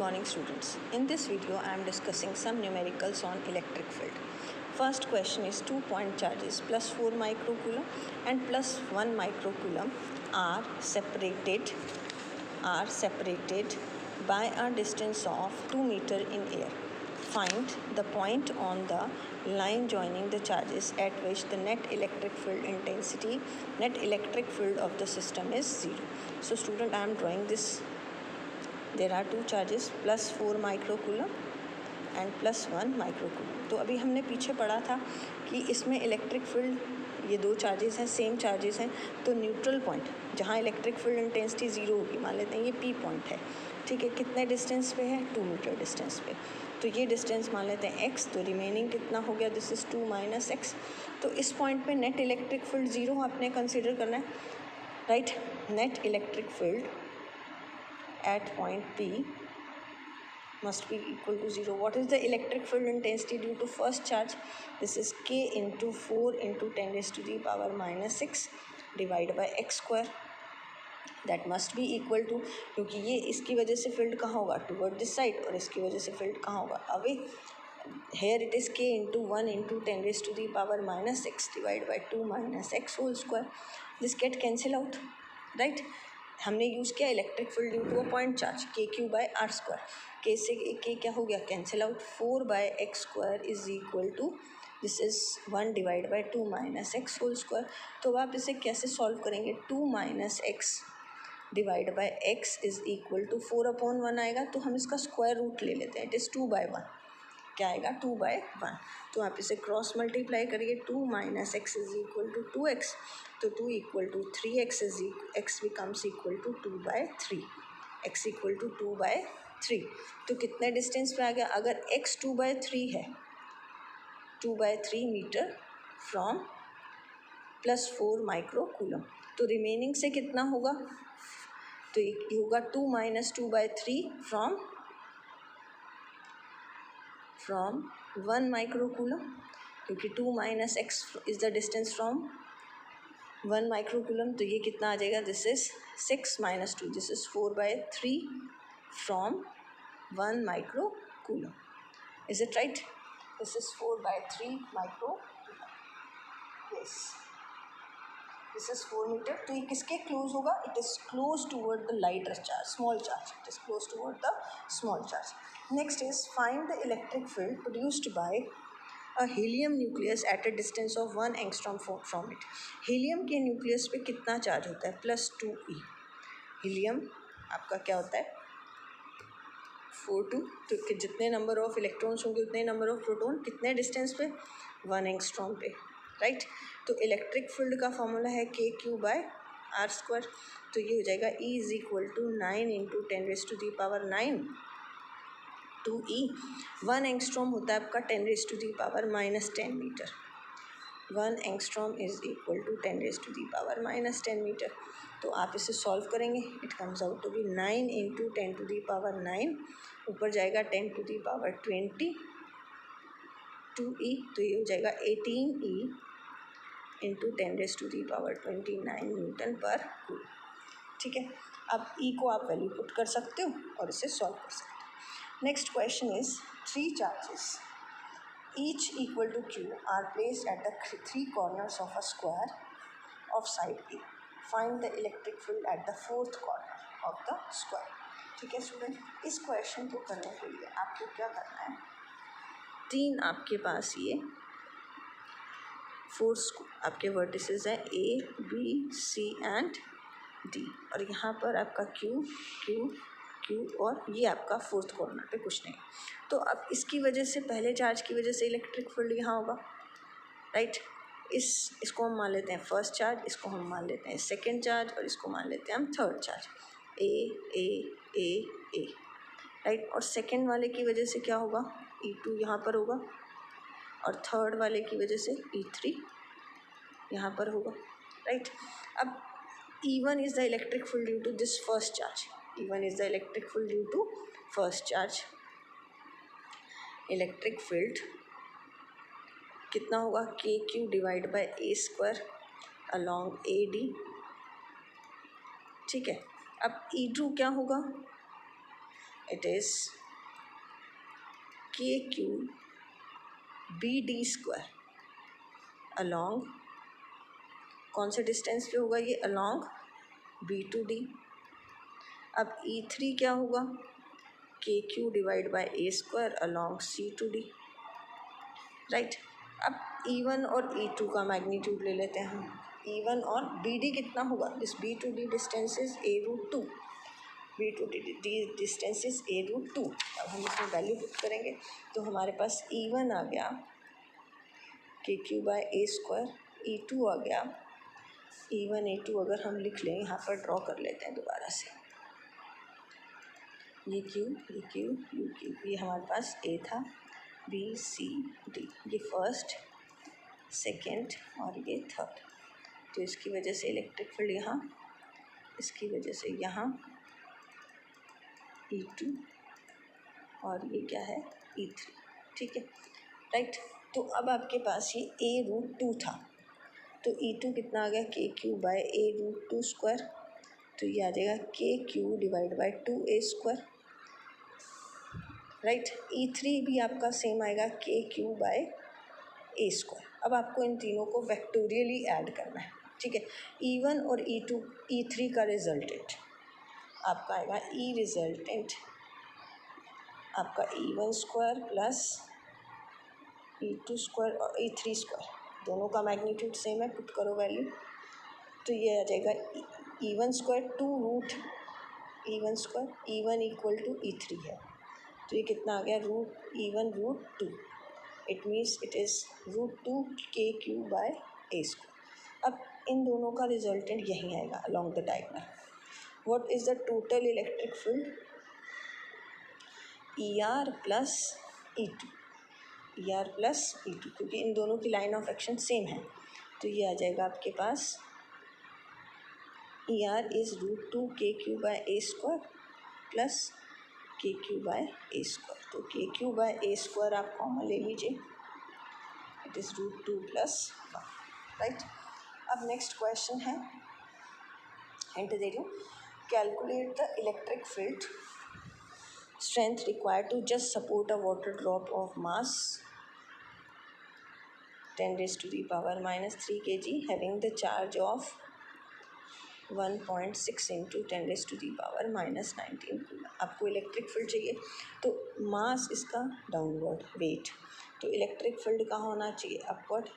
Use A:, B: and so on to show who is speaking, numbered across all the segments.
A: morning students. In this video I am discussing some numericals on electric field. First question is 2 point charges plus 4 microcoulomb and plus 1 microcoulomb are separated by a distance of 2 meter in air. Find the point on the line joining the charges at which the net electric field of the system is 0. So student, I am drawing this. There are two charges plus 4 microcoulomb and plus 1 microcoulomb. तो अभी हमने पीछे पढ़ा था कि इसमें electric field, ये दो चार्जेस हैं, सेम चार्जेस हैं, तो न्यूट्रल पॉइंट जहाँ इलेक्ट्रिक फील्ड इंटेंसिटी 0 होगी, मान लेते हैं ये पी पॉइंट है, ठीक है, कितने डिस्टेंस पे है, 2 मीटर डिस्टेंस पे. तो ये डिस्टेंस मान लेते हैं x, तो रिमेनिंग कितना हो गया, दिस इज़ 2 माइनस x. तो इस पॉइंट पे नेट इलेक्ट्रिक फील्ड 0 आपने कंसिडर करना है, right. Net electric field at point P must be equal to 0. What is the electric field intensity due to first charge? This is k into 4 into 10 raised to the power minus 6 divided by x square. That must be equal to, क्योंकि ये इसकी वजह से field कहाँ होगा, toward this side, और इसकी वजह से फील्ड कहाँ होगा, away. Here it is k into 1 into 10 raised to the power minus 6 divided by 2 minus x whole square. This get cancel out, right. हमने यूज़ किया electric field due to a point charge K Q by R square. K से K क्या हो गया, cancel out. 4 by X square is equal to, this is 1 divide by 2 minus X whole square. तो अब आप इसे कैसे सॉल्व करेंगे, 2 minus X divide by X is equal to 4/1 आएगा. तो हम इसका स्क्वायर रूट ले लेते हैं, इट इज़ 2/1. क्या आएगा, 2/1. तो आप इसे क्रॉस मल्टीप्लाई करिए, 2 minus X is equal to 2x. तो 2 equal to 3x is X becomes equal to 2/3. x equal to 2/3. तो कितने डिस्टेंस पे आ गया, अगर x 2/3 है, 2/3 मीटर फ्रॉम प्लस 4 माइक्रोकूलम, तो रिमेनिंग से कितना होगा, तो ये होगा 2 माइनस 2/3 फ्रॉम 1 माइक्रोकूलम, क्योंकि 2 minus X is the distance from 1 microcoulomb. तो ये कितना आ जाएगा, this is 6 minus 2, this is 4/3 from 1 microcoulomb. Is it right, this is 4/3 microcoulomb. Yes, this is 4 metre. तो ये किसके क्लोज होगा, it is close toward the lighter charge, small charge, it is close toward the small charge. Next is find the electric field produced by a helium nucleus at a distance of 1 angstrom from it. Helium के nucleus पे कितना charge होता है, +2e. Helium आपका क्या होता है, 4 2. तो जितने नंबर ऑफ इलेक्ट्रॉन्स होंगे उतने नंबर ऑफ प्रोटॉन, कितने डिस्टेंस पे, 1 एंगस्ट्रॉम पे, राइट. तो इलेक्ट्रिक फील्ड का फॉर्मूला है के क्यू बाय आर स्क्वायर. तो ये हो जाएगा E is equal to 9 into 10 raise to the power 9 2e. 1 angstrom होता है आपका 10 raise to the power minus 10 metre. 1 angstrom is equal to 10 raise to the power minus 10 metre. तो आप इसे सॉल्व करेंगे, it comes out to be 9 into 10 to the power 9, ऊपर जाएगा 10 to the power 20 2e. तो ये हो जाएगा 18e into 10 raise to the power 29 newton per coulomb. ठीक है, अब e को आप वैल्यू पुट कर सकते हो और इसे सॉल्व कर सकते हो. Next question is 3 charges each equal to q are placed at the 3 corners of a square of side A. Find the electric field at the 4th corner of the square. ठीक है student, इस question को करने के लिए आपको क्या करना है, 3 आपके पास ये 4 आपके वर्टिसेस हैं A, B, C and D, और यहाँ पर आपका Q और ये आपका 4th कॉर्नर पे कुछ नहीं. तो अब इसकी वजह से, पहले चार्ज की वजह से इलेक्ट्रिक फील्ड यहाँ होगा, राइट. इसको हम मान लेते हैं फर्स्ट चार्ज, इसको हम मान लेते हैं सेकंड चार्ज, और इसको मान लेते हैं हम थर्ड चार्ज, ए, राइट. और सेकंड वाले की वजह से क्या होगा, E2 यहाँ पर होगा, और थर्ड वाले की वजह से E3 यहाँ पर होगा, राइट. अब E1 is the electric field due to this first charge. E1 is the electric field due to first charge. Electric field कितना होगा, KQ divide by A square along AD. ठीक है, अब E2 क्या होगा, it is K Q B D square along, कौन से distance पे होगा ये, अलॉन्ग बी टू डी। अब E3 क्या होगा, K Q divide by A square along C to D, right. अब E1 और E2 का मैग्नीट्यूड ले लेते हैं हम। E1 और BD कितना होगा, this B to D distance is A√2, B to D distance is A√2। अब हम इसमें वैल्यू पुट करेंगे तो हमारे पास E1 आ गया के Q by A square, E2 आ गया E1 A2 अगर हम लिख लें, यहाँ पर ड्रॉ कर लेते हैं दोबारा से, ये क्यू यू क्यू, ये हमारे पास A था, B C D, ये फर्स्ट सेकेंड और ये थर्ड। तो इसकी वजह से इलेक्ट्रिक फील्ड यहाँ, इसकी वजह से यहाँ E2 और ये क्या है E3, ठीक है, राइट। तो अब आपके पास ये A√2 था, तो E2 कितना आ गया, के क्यू बाई A√2 स्क्वायर, तो ये आ जाएगा के Q divide by 2A square, right. E3 भी आपका सेम आएगा के क्यू बाई ए स्क्वायर। अब आपको इन तीनों को वेक्टोरियली ऐड करना है, ठीक है। E1 और E2 E3 का रिजल्टेंट आपका आएगा ई रिजल्टेंट आपका E1 square plus E2 square और E3 स्क्वायर, दोनों का मैग्नीट्यूड सेम है, पुट करो वैल्यू, तो ये आ जाएगा E1 square 2 root E1 square, E1 equal to E3 है, तो ये कितना आ गया E1√2, it means it is √2 के क्यू बाय ए स्क्वायर। अब इन दोनों का रिजल्टेंट यहीं आएगा along the diagonal. What is the total electric field, ER plus E2, ER plus E2, क्योंकि इन दोनों की लाइन ऑफ एक्शन सेम है, तो ये आ जाएगा आपके पास ER इज़ √2 के क्यू बाय ए स्क्वायर प्लस के क्यू बाय ए स्क्वायर, तो के क्यू बाय ए स्क्वायर आप कॉमन ले लीजिए, इट इज़ √2 प्लस 1, राइट। अब नेक्स्ट क्वेश्चन है, हिंट दे रही हूँ, calculate the electric field strength required to just support a water drop of mass 10 raised to the power minus 3 kg having the charge of 1.6 into 10 raised to the power minus 19 coulomb. आपको electric field चाहिए, तो मास इसका downward, wait, तो electric field का होना चाहिए upward,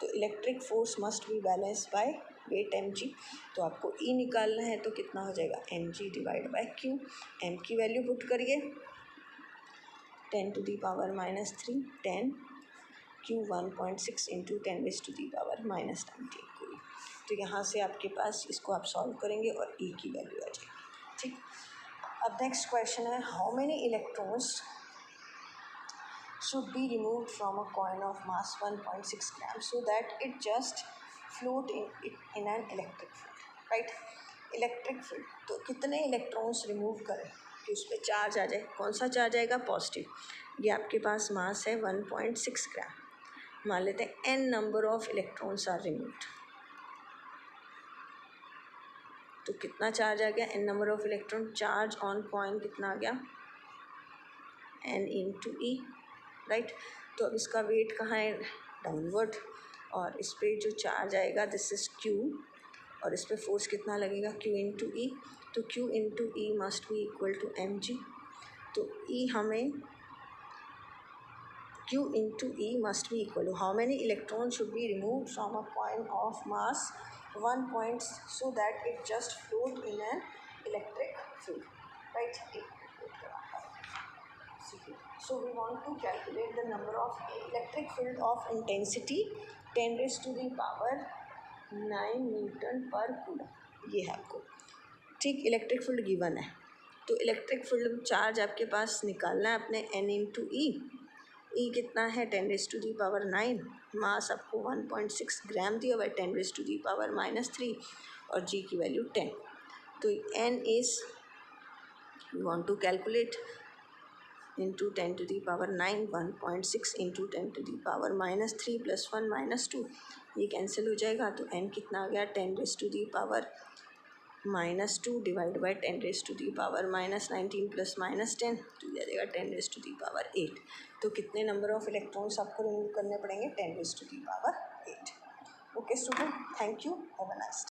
A: तो electric force must be balance by weight mg, तो आपको E निकालना है, तो कितना हो जाएगा mg divide by q, m की वैल्यू पुट करिए 10 to the power minus 3, 10 q 1.6 into 10 raised to the power minus 19 coulomb. तो यहाँ से आपके पास इसको आप सॉल्व करेंगे और E की वैल्यू आ जाएगी, ठीक। अब नेक्स्ट क्वेश्चन है, how many electrons should be removed from a coin of mass 1.6 grams so that it just float in an electric field, right। Electric field, तो कितने इलेक्ट्रॉन्स रिमूव करें कि उस पर चार्ज आ जाए, कौन सा चार्ज आएगा, पॉजिटिव। ये आपके पास मास है 1.6 ग्राम, मान लेते हैं n number of electrons are removed, तो कितना चार्ज आ गया, n number of electron, charge on coin कितना आ गया n इंटू ई, राइट। तो अब इसका वेट कहाँ है, डाउनवर्ड, और इस पर जो चार्ज आएगा दिस इज़ Q, और इस पर फोर्स कितना लगेगा Q इंटू ई, तो Q into E must be equal to mg, तो E हमें Q into E must be equal to how many electron should be remove from a coin of mass 1 point so that it just float in an electric field, right. So we want to calculate the number of electric field of intensity 10 raised to the power 9 Newton per coulomb, ये है आपको, ठीक। Electric field given है, तो electric field charge आपके पास निकालना है अपने n इंटू ई, ई कितना है 10 raised to the power 9, मास आपको 1.6 ग्राम दिया हुआ है 10 raised to the power -3, और g की वैल्यू 10, तो n is we want to calculate into 10 to the power 9, 1.6 into 10 to the power -3 plus 1 -2, ये कैंसिल हो जाएगा, तो n कितना आ गया 10 raised to the power -2 divide by 10⁻⁻19 plus -10 तो ये आ जाएगा 10⁻8। तो कितने नंबर ऑफ इलेक्ट्रॉन्स आपको रिमूव करने पड़ेंगे? 10⁻8। Okay student, thank you, have a nice day.